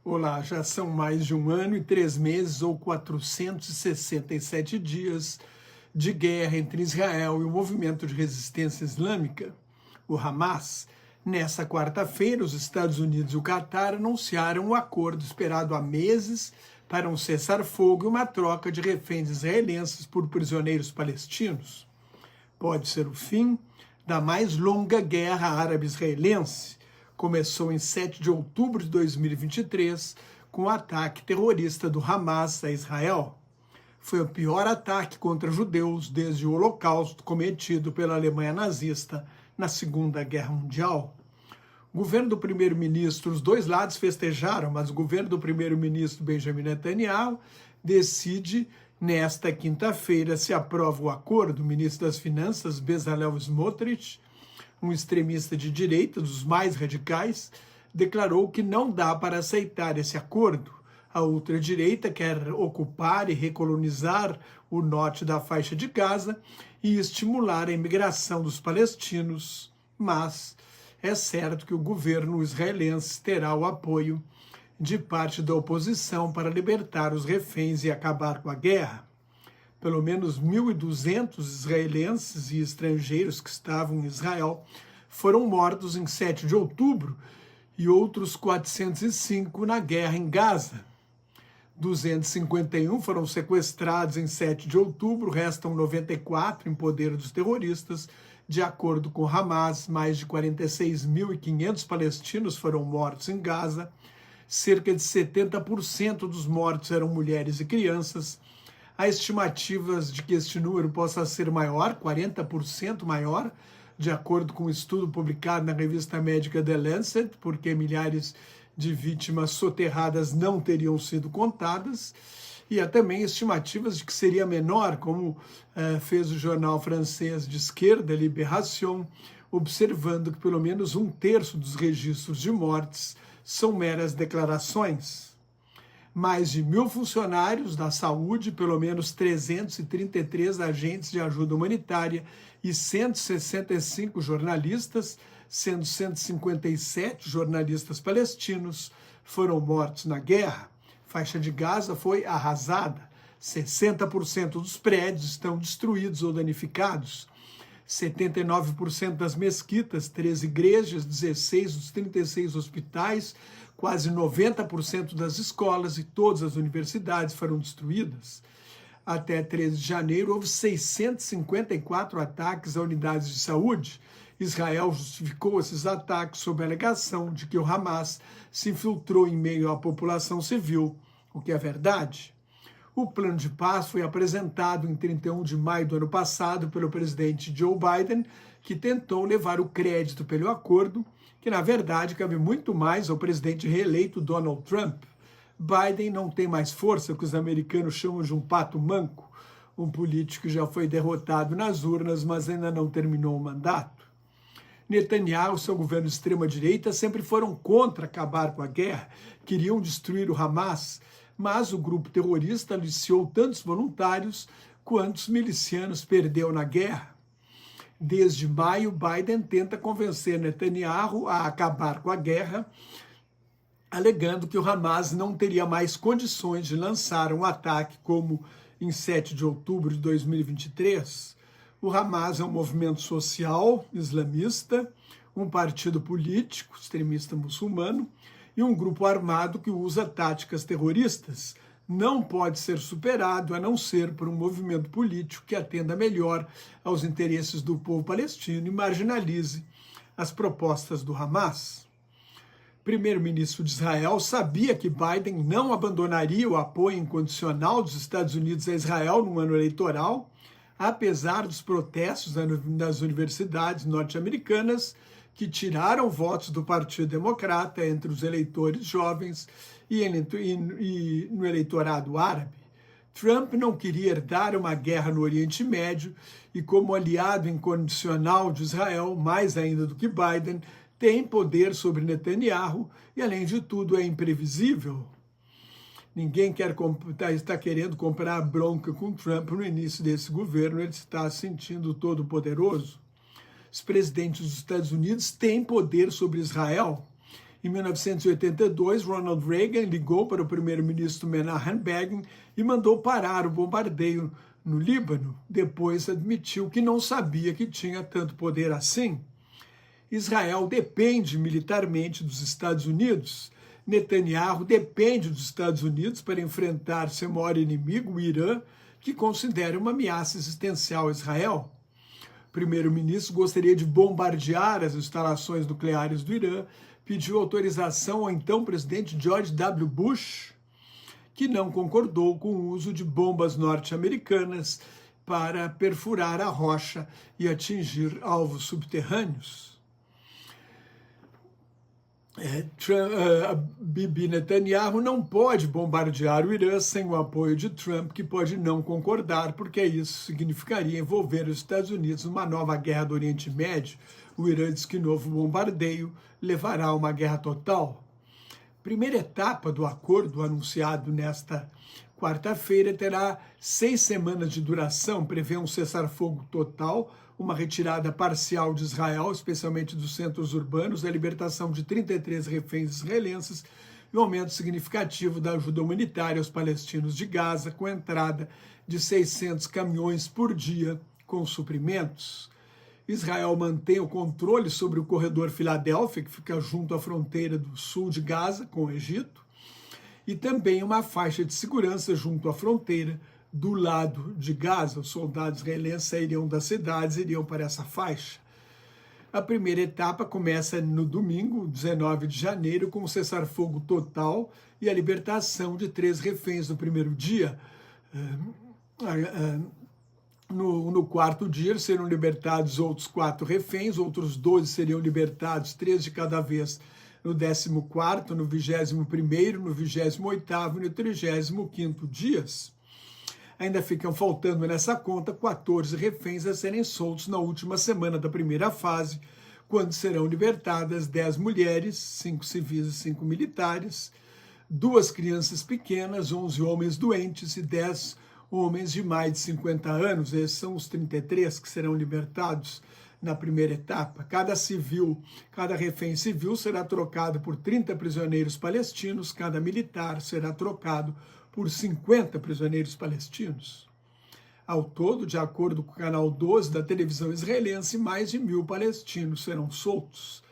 Olá, já são mais de 1 ano e 3 meses ou 467 dias de guerra entre Israel e o movimento de resistência islâmica, o Hamas. Nessa quarta-feira, os Estados Unidos e o Catar anunciaram um acordo esperado há meses para um cessar-fogo e uma troca de reféns israelenses por prisioneiros palestinos. Pode ser o fim da mais longa guerra árabe-israelense. Começou em 7 de outubro de 2023 com o ataque terrorista do Hamas a Israel. Foi o pior ataque contra judeus desde o Holocausto cometido pela Alemanha nazista na Segunda Guerra Mundial. O governo do primeiro-ministro, os dois lados festejaram, mas o governo do primeiro-ministro Benjamin Netanyahu decide nesta quinta-feira se aprova o acordo. O ministro das Finanças, Bezalel Smotrich, um extremista de direita, dos mais radicais, declarou que não dá para aceitar esse acordo. A ultradireita quer ocupar e recolonizar o norte da faixa de Gaza e estimular a imigração dos palestinos, mas é certo que o governo israelense terá o apoio de parte da oposição para libertar os reféns e acabar com a guerra. Pelo menos 1.200 israelenses e estrangeiros que estavam em Israel foram mortos em 7 de outubro e outros 405 na guerra em Gaza. 251 foram sequestrados em 7 de outubro, restam 94 em poder dos terroristas. De acordo com Hamas, mais de 46.500 palestinos foram mortos em Gaza. Cerca de 70% dos mortos eram mulheres e crianças. Há estimativas de que este número possa ser maior, 40% maior, de acordo com um estudo publicado na revista médica The Lancet, porque milhares de vítimas soterradas não teriam sido contadas. E há também estimativas de que seria menor, como fez o jornal francês de esquerda, Libération, observando que pelo menos 1/3 dos registros de mortes são meras declarações. Mais de 1.000 funcionários da saúde, pelo menos 333 agentes de ajuda humanitária e 165 jornalistas, sendo 157 jornalistas palestinos, foram mortos na guerra. A faixa de Gaza foi arrasada. 60% dos prédios estão destruídos ou danificados. 79% das mesquitas, 13 igrejas, 16 dos 36 hospitais, quase 90% das escolas e todas as universidades foram destruídas. Até 13 de janeiro, houve 654 ataques a unidades de saúde. Israel justificou esses ataques sob a alegação de que o Hamas se infiltrou em meio à população civil, o que é verdade. O plano de paz foi apresentado em 31 de maio do ano passado pelo presidente Joe Biden, que tentou levar o crédito pelo acordo, que na verdade cabe muito mais ao presidente reeleito Donald Trump. Biden não tem mais força, que os americanos chamam de um pato manco, um político que já foi derrotado nas urnas, mas ainda não terminou o mandato. Netanyahu e seu governo de extrema-direita sempre foram contra acabar com a guerra, queriam destruir o Hamas, mas o grupo terrorista aliciou tantos voluntários quantos milicianos perdeu na guerra. Desde maio, Biden tenta convencer Netanyahu a acabar com a guerra, alegando que o Hamas não teria mais condições de lançar um ataque como em 7 de outubro de 2023. O Hamas é um movimento social islamista, um partido político extremista muçulmano e um grupo armado que usa táticas terroristas. Não pode ser superado a não ser por um movimento político que atenda melhor aos interesses do povo palestino e marginalize as propostas do Hamas. O primeiro-ministro de Israel sabia que Biden não abandonaria o apoio incondicional dos Estados Unidos a Israel no ano eleitoral, apesar dos protestos nas universidades norte-americanas que tiraram votos do Partido Democrata entre os eleitores jovens e no eleitorado árabe. Trump não queria herdar uma guerra no Oriente Médio e, como aliado incondicional de Israel, mais ainda do que Biden, tem poder sobre Netanyahu e, além de tudo, é imprevisível. Ninguém está querendo comprar bronca com Trump no início desse governo, ele está se sentindo todo poderoso. Os presidentes dos Estados Unidos têm poder sobre Israel Em 1982, Ronald Reagan ligou para o primeiro-ministro Menachem Begin e mandou parar o bombardeio no Líbano. Depois admitiu que não sabia que tinha tanto poder assim. Israel depende militarmente dos Estados Unidos. Netanyahu depende dos Estados Unidos para enfrentar seu maior inimigo, o Irã, que considera uma ameaça existencial a Israel. O primeiro-ministro gostaria de bombardear as instalações nucleares do Irã, pediu autorização ao então presidente George W. Bush, que não concordou com o uso de bombas norte-americanas para perfurar a rocha e atingir alvos subterrâneos. Bibi Netanyahu não pode bombardear o Irã sem o apoio de Trump, que pode não concordar, porque isso significaria envolver os Estados Unidos numa nova guerra do Oriente Médio. O Irã diz que novo bombardeio levará a uma guerra total. Primeira etapa do acordo, anunciado nesta quarta-feira, terá 6 semanas de duração, prevê um cessar-fogo total, uma retirada parcial de Israel, especialmente dos centros urbanos, a libertação de 33 reféns israelenses e um aumento significativo da ajuda humanitária aos palestinos de Gaza, com a entrada de 600 caminhões por dia com suprimentos. Israel mantém o controle sobre o corredor Filadélfia, que fica junto à fronteira do sul de Gaza com o Egito, e também uma faixa de segurança junto à fronteira do lado de Gaza. Os soldados israelenses sairiam das cidades e iriam para essa faixa. A primeira etapa começa no domingo, 19 de janeiro, com o cessar-fogo total e a libertação de 3 reféns no primeiro dia. No quarto dia serão libertados outros 4 reféns, outros 12 seriam libertados, 3 de cada vez, no 14º, no 21º, no 28º e no 35º dias. Ainda ficam faltando nessa conta 14 reféns a serem soltos na última semana da primeira fase, quando serão libertadas 10 mulheres, 5 civis e 5 militares, 2 crianças pequenas, 11 homens doentes e 10 homens de mais de 50 anos. Esses são os 33 que serão libertados na primeira etapa. Cada refém civil será trocado por 30 prisioneiros palestinos, cada militar será trocado por 50 prisioneiros palestinos. Ao todo, de acordo com o canal 12 da televisão israelense, mais de 1.000 palestinos serão soltos.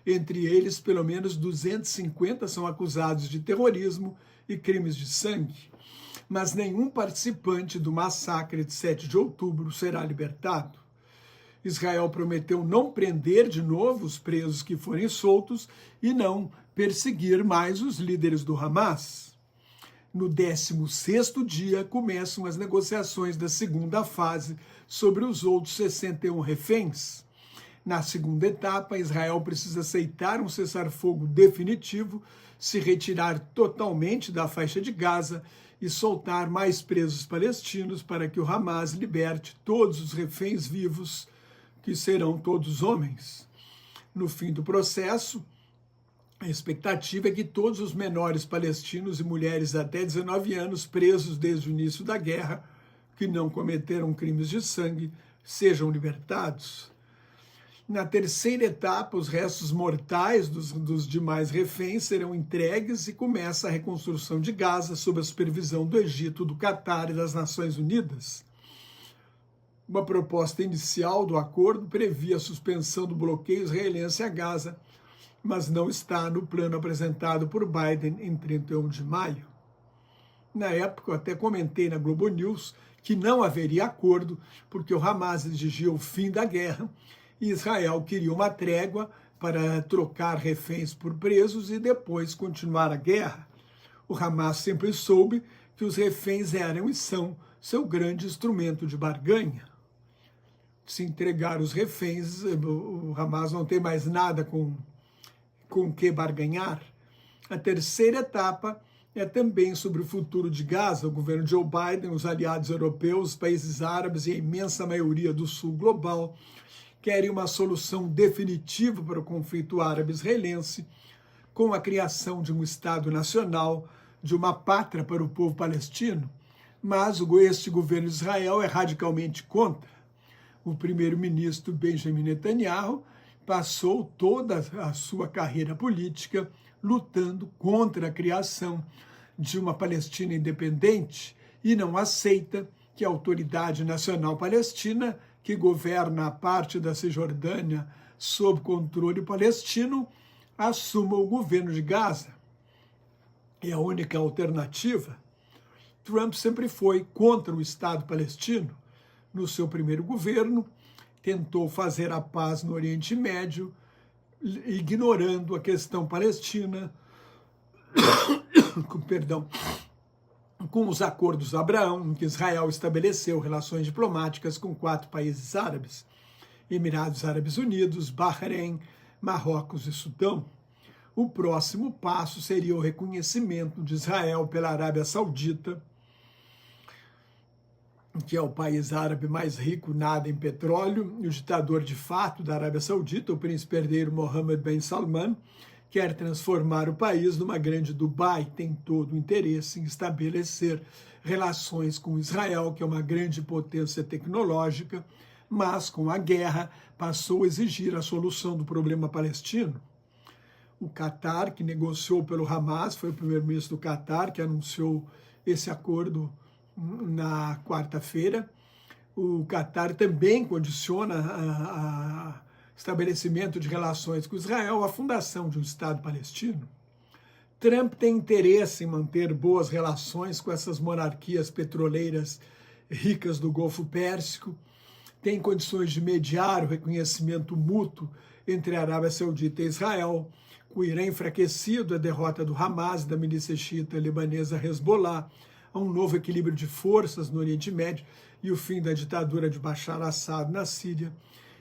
Entre eles, pelo menos 250 são acusados de terrorismo e crimes de sangue. Mas nenhum participante do massacre de 7 de outubro será libertado. Israel prometeu não prender de novo os presos que forem soltos e não perseguir mais os líderes do Hamas. No 16º dia, começam as negociações da segunda fase sobre os outros 61 reféns. Na segunda etapa, Israel precisa aceitar um cessar-fogo definitivo, se retirar totalmente da faixa de Gaza e soltar mais presos palestinos para que o Hamas liberte todos os reféns vivos, que serão todos homens. No fim do processo, a expectativa é que todos os menores palestinos e mulheres até 19 anos presos desde o início da guerra, que não cometeram crimes de sangue, sejam libertados. Na terceira etapa, os restos mortais dos demais reféns serão entregues e começa a reconstrução de Gaza sob a supervisão do Egito, do Catar e das Nações Unidas. Uma proposta inicial do acordo previa a suspensão do bloqueio israelense a Gaza, mas não está no plano apresentado por Biden em 31 de maio. Na época, eu até comentei na Globo News que não haveria acordo porque o Hamas exigia o fim da guerra e Israel queria uma trégua para trocar reféns por presos e depois continuar a guerra. O Hamas sempre soube que os reféns eram e são seu grande instrumento de barganha. Se entregar os reféns, o Hamas não tem mais nada com que barganhar. A terceira etapa é também sobre o futuro de Gaza. O governo Joe Biden, os aliados europeus, os países árabes e a imensa maioria do sul global querem uma solução definitiva para o conflito árabe-israelense, com a criação de um Estado nacional, de uma pátria para o povo palestino, mas este governo de Israel é radicalmente contra. O primeiro-ministro Benjamin Netanyahu passou toda a sua carreira política lutando contra a criação de uma Palestina independente e não aceita que a Autoridade Nacional Palestina, que governa a parte da Cisjordânia sob controle palestino, assuma o governo de Gaza. É a única alternativa. Trump sempre foi contra o Estado palestino. No seu primeiro governo, tentou fazer a paz no Oriente Médio, ignorando a questão palestina, com os acordos de Abraão, em que Israel estabeleceu relações diplomáticas com 4 países árabes: Emirados Árabes Unidos, Bahrein, Marrocos e Sudão. O próximo passo seria o reconhecimento de Israel pela Arábia Saudita, que é o país árabe mais rico nada em petróleo, e o ditador de fato da Arábia Saudita, o príncipe herdeiro Mohammed bin Salman, quer transformar o país numa grande Dubai, tem todo o interesse em estabelecer relações com Israel, que é uma grande potência tecnológica, mas com a guerra passou a exigir a solução do problema palestino. O Catar, que negociou pelo Hamas, foi o primeiro-ministro do Catar que anunciou esse acordo na quarta-feira. O Catar também condiciona estabelecimento de relações com Israel à fundação de um Estado palestino. Trump tem interesse em manter boas relações com essas monarquias petroleiras ricas do Golfo Pérsico, tem condições de mediar o reconhecimento mútuo entre a Arábia Saudita e Israel, com o Irã enfraquecido, a derrota do Hamas, da milícia xiita libanesa Hezbollah, a um novo equilíbrio de forças no Oriente Médio e o fim da ditadura de Bashar al-Assad na Síria.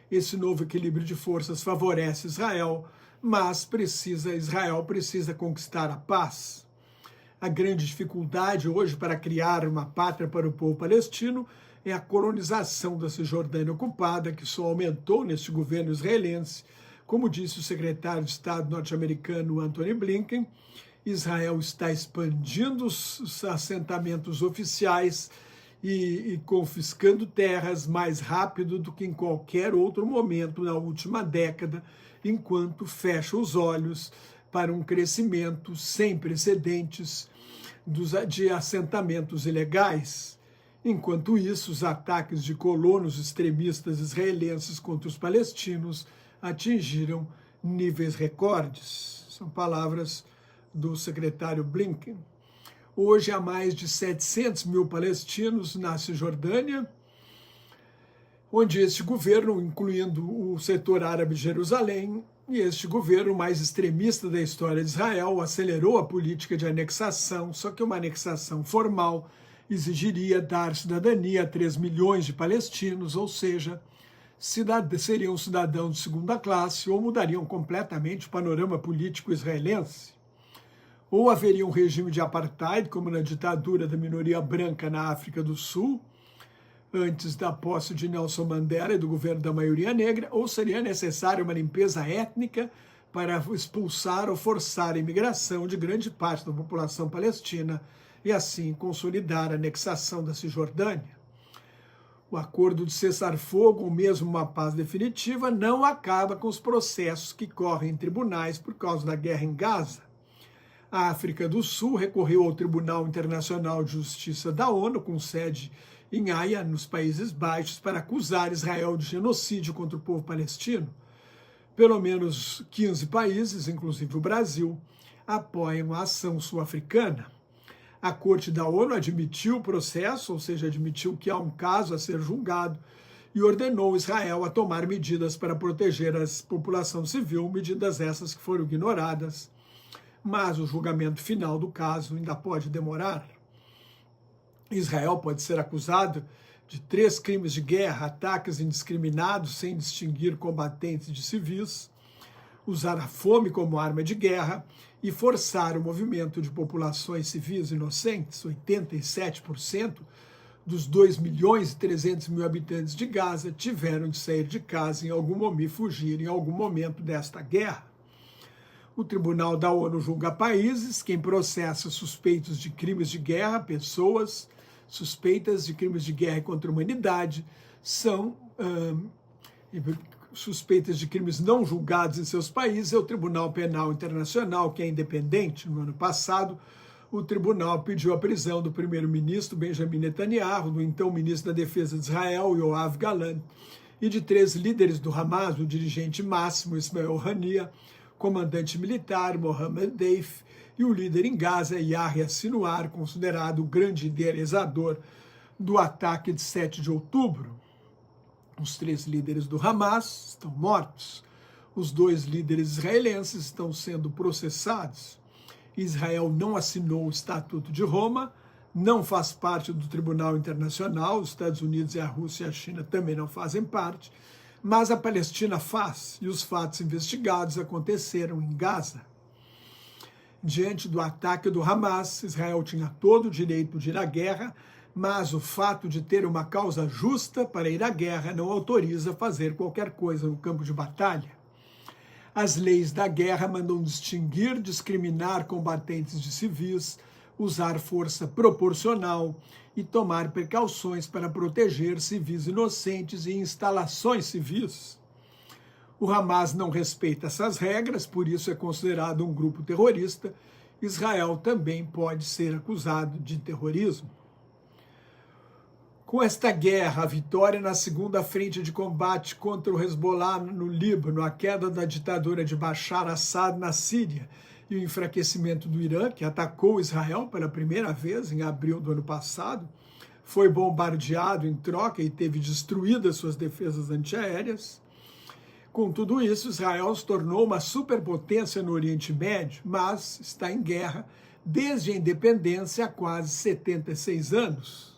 Esse novo equilíbrio de forças favorece Israel, mas Israel precisa conquistar a paz. A grande dificuldade hoje para criar uma pátria para o povo palestino é a colonização da Cisjordânia ocupada, que só aumentou neste governo israelense. Como disse o secretário de Estado norte-americano Antony Blinken, Israel está expandindo os assentamentos oficiais e confiscando terras mais rápido do que em qualquer outro momento na última década, enquanto fecha os olhos para um crescimento sem precedentes de assentamentos ilegais. Enquanto isso, os ataques de colonos extremistas israelenses contra os palestinos atingiram níveis recordes. São palavras do secretário Blinken. Hoje há mais de 700 mil palestinos na Cisjordânia, onde este governo, incluindo o setor árabe de Jerusalém, e este governo mais extremista da história de Israel, acelerou a política de anexação, só que uma anexação formal exigiria dar cidadania a 3 milhões de palestinos, ou seja, seriam cidadãos de segunda classe ou mudariam completamente o panorama político israelense. Ou haveria um regime de apartheid, como na ditadura da minoria branca na África do Sul, antes da posse de Nelson Mandela e do governo da maioria negra, ou seria necessária uma limpeza étnica para expulsar ou forçar a imigração de grande parte da população palestina e assim consolidar a anexação da Cisjordânia. O acordo de cessar-fogo, ou mesmo uma paz definitiva, não acaba com os processos que correm em tribunais por causa da guerra em Gaza. A África do Sul recorreu ao Tribunal Internacional de Justiça da ONU, com sede em Haia, nos Países Baixos, para acusar Israel de genocídio contra o povo palestino. Pelo menos 15 países, inclusive o Brasil, apoiam a ação sul-africana. A Corte da ONU admitiu o processo, ou seja, admitiu que há um caso a ser julgado, e ordenou Israel a tomar medidas para proteger a população civil, medidas essas que foram ignoradas. Mas o julgamento final do caso ainda pode demorar. Israel pode ser acusado de 3 crimes de guerra, ataques indiscriminados sem distinguir combatentes de civis, usar a fome como arma de guerra e forçar o movimento de populações civis inocentes. 87% dos 2.300.000 habitantes de Gaza tiveram de sair de casa em algum momento e fugir em algum momento desta guerra. O Tribunal da ONU julga países, quem processa suspeitos de crimes de guerra, pessoas suspeitas de crimes de guerra contra a humanidade, são suspeitas de crimes não julgados em seus países é o Tribunal Penal Internacional, que é independente. No ano passado, o tribunal pediu a prisão do primeiro-ministro Benjamin Netanyahu, do então ministro da Defesa de Israel, Yoav Gallant, e de 3 líderes do Hamas, o dirigente máximo Ismael Haniyeh, comandante militar Mohammed Deif e o líder em Gaza, Yahya Sinwar, considerado o grande idealizador do ataque de 7 de outubro. Os 3 líderes do Hamas estão mortos. Os 2 líderes israelenses estão sendo processados. Israel não assinou o Estatuto de Roma, não faz parte do Tribunal Internacional, os Estados Unidos, a Rússia e a China também não fazem parte, mas a Palestina faz, e os fatos investigados aconteceram em Gaza. Diante do ataque do Hamas, Israel tinha todo o direito de ir à guerra, mas o fato de ter uma causa justa para ir à guerra não autoriza fazer qualquer coisa no campo de batalha. As leis da guerra mandam distinguir, discriminar combatentes de civis, usar força proporcional e tomar precauções para proteger civis inocentes e instalações civis. O Hamas não respeita essas regras, por isso é considerado um grupo terrorista. Israel também pode ser acusado de terrorismo. Com esta guerra, a vitória na segunda frente de combate contra o Hezbollah no Líbano, a queda da ditadura de Bashar Assad na Síria e o enfraquecimento do Irã, que atacou Israel pela primeira vez em abril do ano passado, foi bombardeado em troca e teve destruídas suas defesas antiaéreas. Com tudo isso, Israel se tornou uma superpotência no Oriente Médio, mas está em guerra desde a independência há quase 76 anos.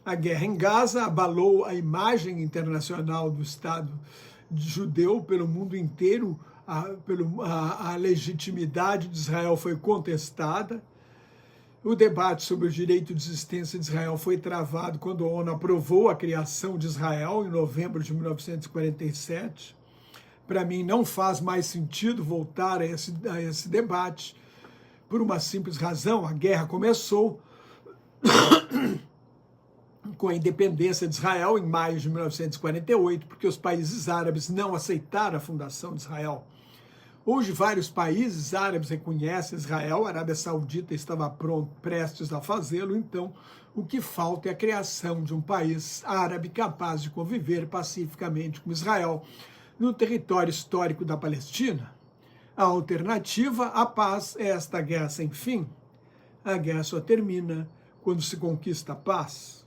A guerra em Gaza abalou a imagem internacional do Estado judeu pelo mundo inteiro. A legitimidade de Israel foi contestada. O debate sobre o direito de existência de Israel foi travado quando a ONU aprovou a criação de Israel em novembro de 1947. Para mim, não faz mais sentido voltar a esse debate por uma simples razão: a guerra começou com a independência de Israel em maio de 1948, porque os países árabes não aceitaram a fundação de Israel. Hoje, vários países árabes reconhecem Israel, a Arábia Saudita estava prestes a fazê-lo, então o que falta é a criação de um país árabe capaz de conviver pacificamente com Israel no território histórico da Palestina. A alternativa à paz é esta guerra sem fim. A guerra só termina quando se conquista a paz.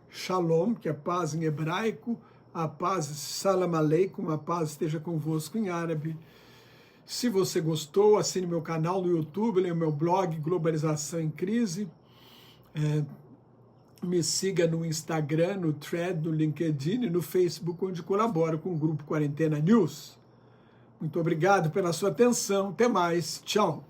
Shalom, que é paz em hebraico, a paz, salam aleikum, a paz esteja convosco em árabe. Se você gostou, assine meu canal no YouTube, leia o meu blog Globalização em Crise, me siga no Instagram, no Thread, no LinkedIn e no Facebook, onde colaboro com o Grupo Quarentena News. Muito obrigado pela sua atenção, até mais, tchau!